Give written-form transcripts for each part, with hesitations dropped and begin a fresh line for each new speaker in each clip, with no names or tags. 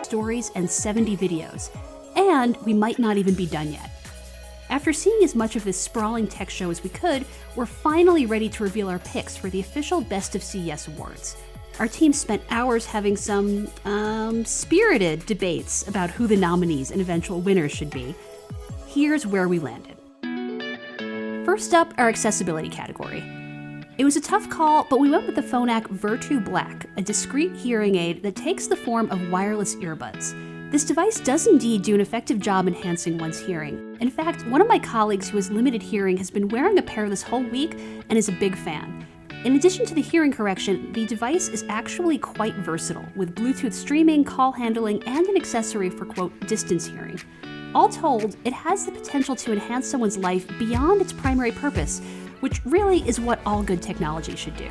stories and 70 videos. And we might not even be done yet. After seeing as much of this sprawling tech show as we could, we're finally ready to reveal our picks for the official Best of CES awards. Our team spent hours having some, spirited debates about who the nominees and eventual winners should be. Here's where we landed. First up, our accessibility category. It was a tough call, but we went with the Phonak Virtu Black, a discrete hearing aid that takes the form of wireless earbuds. This device does indeed do an effective job enhancing one's hearing. In fact, one of my colleagues who has limited hearing has been wearing a pair this whole week and is a big fan. In addition to the hearing correction, the device is actually quite versatile, with Bluetooth streaming, call handling, and an accessory for, quote, distance hearing. All told, it has the potential to enhance someone's life beyond its primary purpose, which really is what all good technology should do.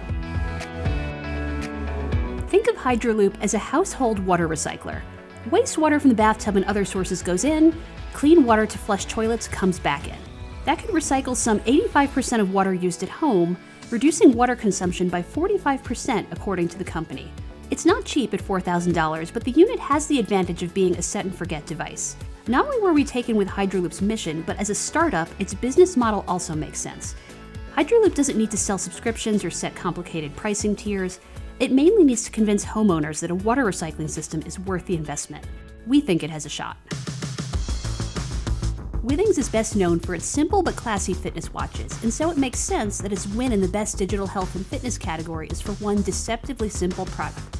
Think of Hydraloop as a household water recycler. Wastewater from the bathtub and other sources goes in, clean water to flush toilets comes back in. That can recycle some 85% of water used at home, reducing water consumption by 45% according to the company. It's not cheap at $4,000, but the unit has the advantage of being a set-and-forget device. Not only were we taken with Hydraloop's mission, but as a startup, its business model also makes sense. Hydraloop doesn't need to sell subscriptions or set complicated pricing tiers. It mainly needs to convince homeowners that a water recycling system is worth the investment. We think it has a shot. Withings is best known for its simple but classy fitness watches, and so it makes sense that its win in the best digital health and fitness category is for one deceptively simple product.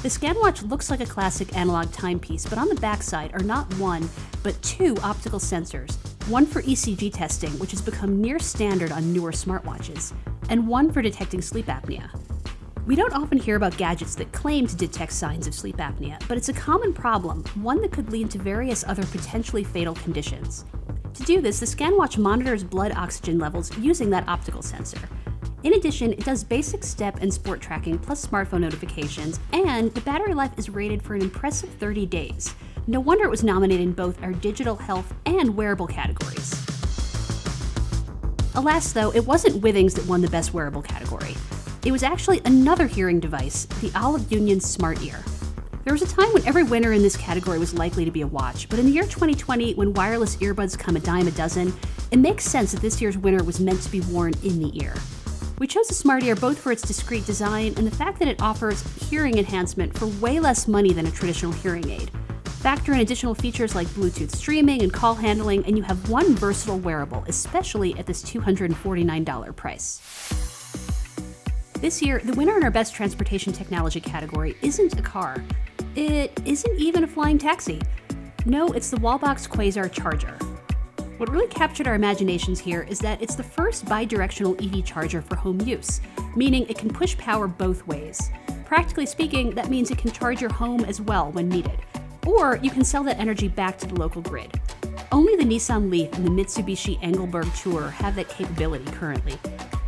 The ScanWatch looks like a classic analog timepiece, but on the backside are not one, but two optical sensors, one for ECG testing, which has become near standard on newer smartwatches, and one for detecting sleep apnea. We don't often hear about gadgets that claim to detect signs of sleep apnea, but it's a common problem, one that could lead to various other potentially fatal conditions. To do this, the ScanWatch monitors blood oxygen levels using that optical sensor. In addition, it does basic step and sport tracking plus smartphone notifications, and the battery life is rated for an impressive 30 days. No wonder it was nominated in both our digital health and wearable categories. Alas though, it wasn't Withings that won the best wearable category. It was actually another hearing device, the Olive Union Smart Ear. There was a time when every winner in this category was likely to be a watch, but in the year 2020, when wireless earbuds come a dime a dozen, it makes sense that this year's winner was meant to be worn in the ear. We chose the Smart Ear both for its discreet design and the fact that it offers hearing enhancement for way less money than a traditional hearing aid. Factor in additional features like Bluetooth streaming and call handling, and you have one versatile wearable, especially at this $249 price. This year, the winner in our Best Transportation Technology category isn't a car. It isn't even a flying taxi. No, it's the Wallbox Quasar charger. What really captured our imaginations here is that it's the first bi-directional EV charger for home use, meaning it can push power both ways. Practically speaking, that means it can charge your home as well when needed. Or you can sell that energy back to the local grid. Only the Nissan Leaf and the Mitsubishi Engelberg Tourer have that capability currently,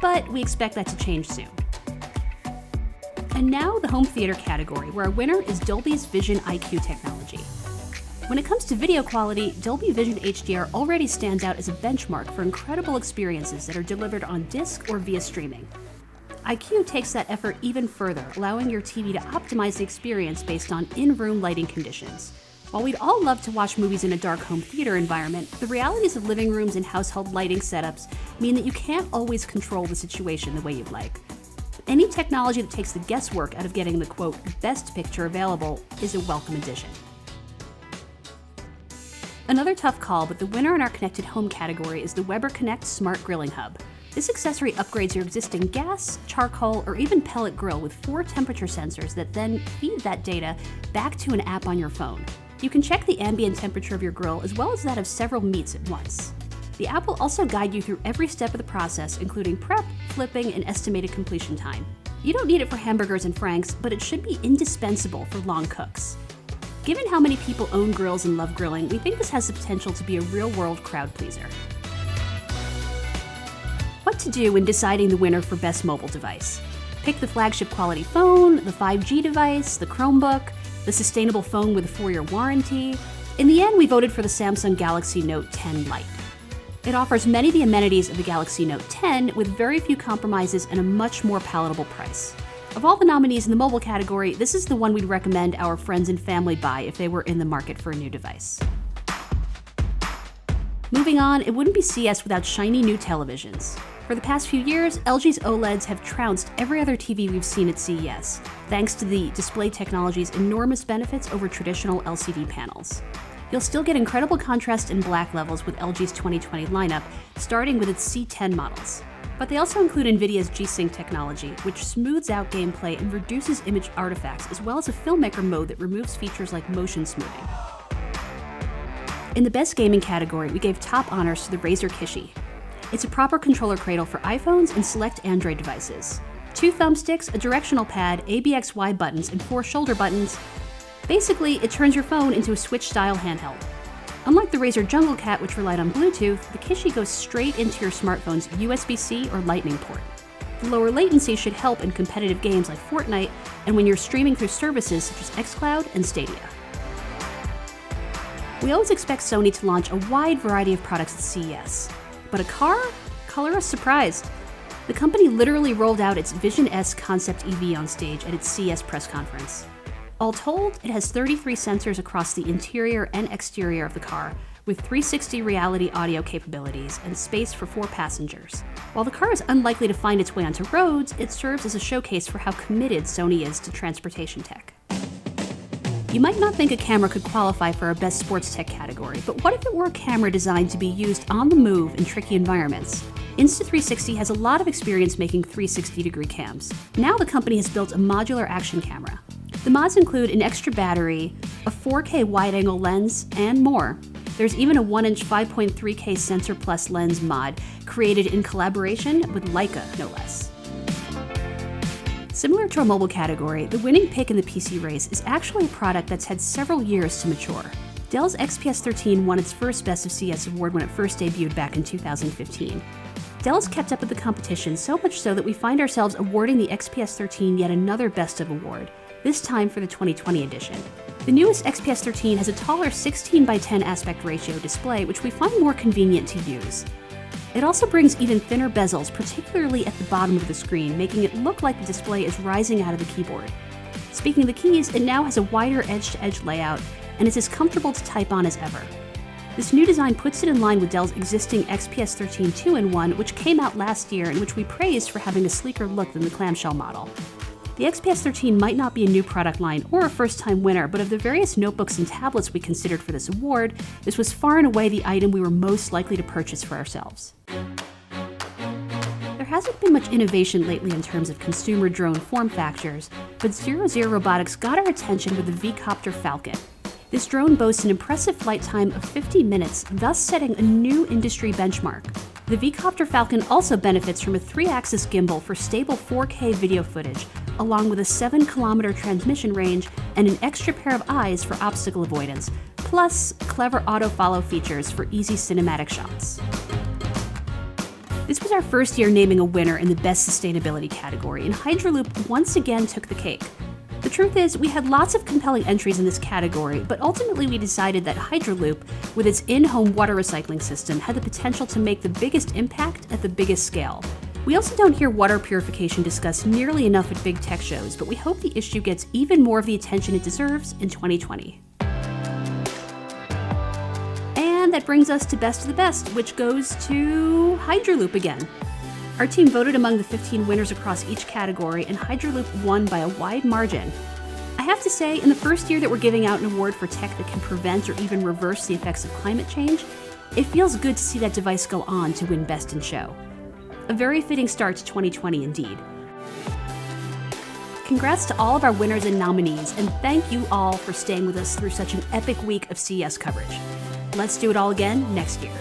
but we expect that to change soon. And now the home theater category, where our winner is Dolby's Vision IQ technology. When it comes to video quality, Dolby Vision HDR already stands out as a benchmark for incredible experiences that are delivered on disc or via streaming. IQ takes that effort even further, allowing your TV to optimize the experience based on in-room lighting conditions. While we'd all love to watch movies in a dark home theater environment, the realities of living rooms and household lighting setups mean that you can't always control the situation the way you'd like. Any technology that takes the guesswork out of getting the, quote, best picture available is a welcome addition. Another tough call, but the winner in our connected home category is the Weber Connect Smart Grilling Hub. This accessory upgrades your existing gas, charcoal, or even pellet grill with 4 temperature sensors that then feed that data back to an app on your phone. You can check the ambient temperature of your grill as well as that of several meats at once. The app will also guide you through every step of the process, including prep, flipping, and estimated completion time. You don't need it for hamburgers and franks, but it should be indispensable for long cooks. Given how many people own grills and love grilling, we think this has the potential to be a real-world crowd pleaser. What to do when deciding the winner for best mobile device? Pick the flagship quality phone, the 5G device, the Chromebook, the sustainable phone with a 4-year warranty. In the end, we voted for the Samsung Galaxy Note 10 Lite. It offers many of the amenities of the Galaxy Note 10 with very few compromises and a much more palatable price. Of all the nominees in the mobile category, this is the one we'd recommend our friends and family buy if they were in the market for a new device. Moving on, it wouldn't be CES without shiny new televisions. For the past few years, LG's OLEDs have trounced every other TV we've seen at CES, thanks to the display technology's enormous benefits over traditional LCD panels. You'll still get incredible contrast and black levels with LG's 2020 lineup, starting with its C10 models. But they also include NVIDIA's G-Sync technology, which smooths out gameplay and reduces image artifacts, as well as a filmmaker mode that removes features like motion smoothing. In the best gaming category, we gave top honors to the Razer Kishi. It's a proper controller cradle for iPhones and select Android devices. 2 thumbsticks, a directional pad, ABXY buttons, and 4 shoulder buttons. Basically, it turns your phone into a Switch-style handheld. Unlike the Razer Jungle Cat, which relied on Bluetooth, the Kishi goes straight into your smartphone's USB-C or Lightning port. The lower latency should help in competitive games like Fortnite and when you're streaming through services such as xCloud and Stadia. We always expect Sony to launch a wide variety of products at CES. But a car? Color us surprised. The company literally rolled out its Vision S concept EV on stage at its CES press conference. All told, it has 33 sensors across the interior and exterior of the car, with 360 reality audio capabilities and space for 4 passengers. While the car is unlikely to find its way onto roads, it serves as a showcase for how committed Sony is to transportation tech. You might not think a camera could qualify for our best sports tech category, but what if it were a camera designed to be used on the move in tricky environments? Insta360 has a lot of experience making 360-degree cams. Now the company has built a modular action camera. The mods include an extra battery, a 4K wide-angle lens, and more. There's even a 1-inch 5.3K Sensor Plus lens mod created in collaboration with Leica, no less. Similar to our mobile category, the winning pick in the PC race is actually a product that's had several years to mature. Dell's XPS 13 won its first Best of CES award when it first debuted back in 2015. Dell's kept up with the competition so much so that we find ourselves awarding the XPS 13 yet another Best of award, this time for the 2020 edition. The newest XPS 13 has a taller 16:10 aspect ratio display, which we find more convenient to use. It also brings even thinner bezels, particularly at the bottom of the screen, making it look like the display is rising out of the keyboard. Speaking of the keys, it now has a wider edge-to-edge layout, and it's as comfortable to type on as ever. This new design puts it in line with Dell's existing XPS 13 2-in-1, which came out last year and which we praised for having a sleeker look than the clamshell model. The XPS 13 might not be a new product line or a first-time winner, but of the various notebooks and tablets we considered for this award, this was far and away the item we were most likely to purchase for ourselves. There hasn't been much innovation lately in terms of consumer drone form factors, but 00 Robotics got our attention with the V-Copter Falcon. This drone boasts an impressive flight time of 50 minutes, thus setting a new industry benchmark. The V-Copter Falcon also benefits from a 3-axis gimbal for stable 4K video footage, along with a 7-kilometer transmission range and an extra pair of eyes for obstacle avoidance, plus clever auto-follow features for easy cinematic shots. This was our first year naming a winner in the Best Sustainability category, and Hydraloop once again took the cake. The truth is, we had lots of compelling entries in this category, but ultimately we decided that Hydraloop, with its in-home water recycling system, had the potential to make the biggest impact at the biggest scale. We also don't hear water purification discussed nearly enough at big tech shows, but we hope the issue gets even more of the attention it deserves in 2020. And that brings us to Best of the Best, which goes to Hydraloop again. Our team voted among the 15 winners across each category, and Hydraloop won by a wide margin. I have to say, in the first year that we're giving out an award for tech that can prevent or even reverse the effects of climate change, it feels good to see that device go on to win Best in Show. A very fitting start to 2020 indeed. Congrats to all of our winners and nominees, and thank you all for staying with us through such an epic week of CES coverage. Let's do it all again next year.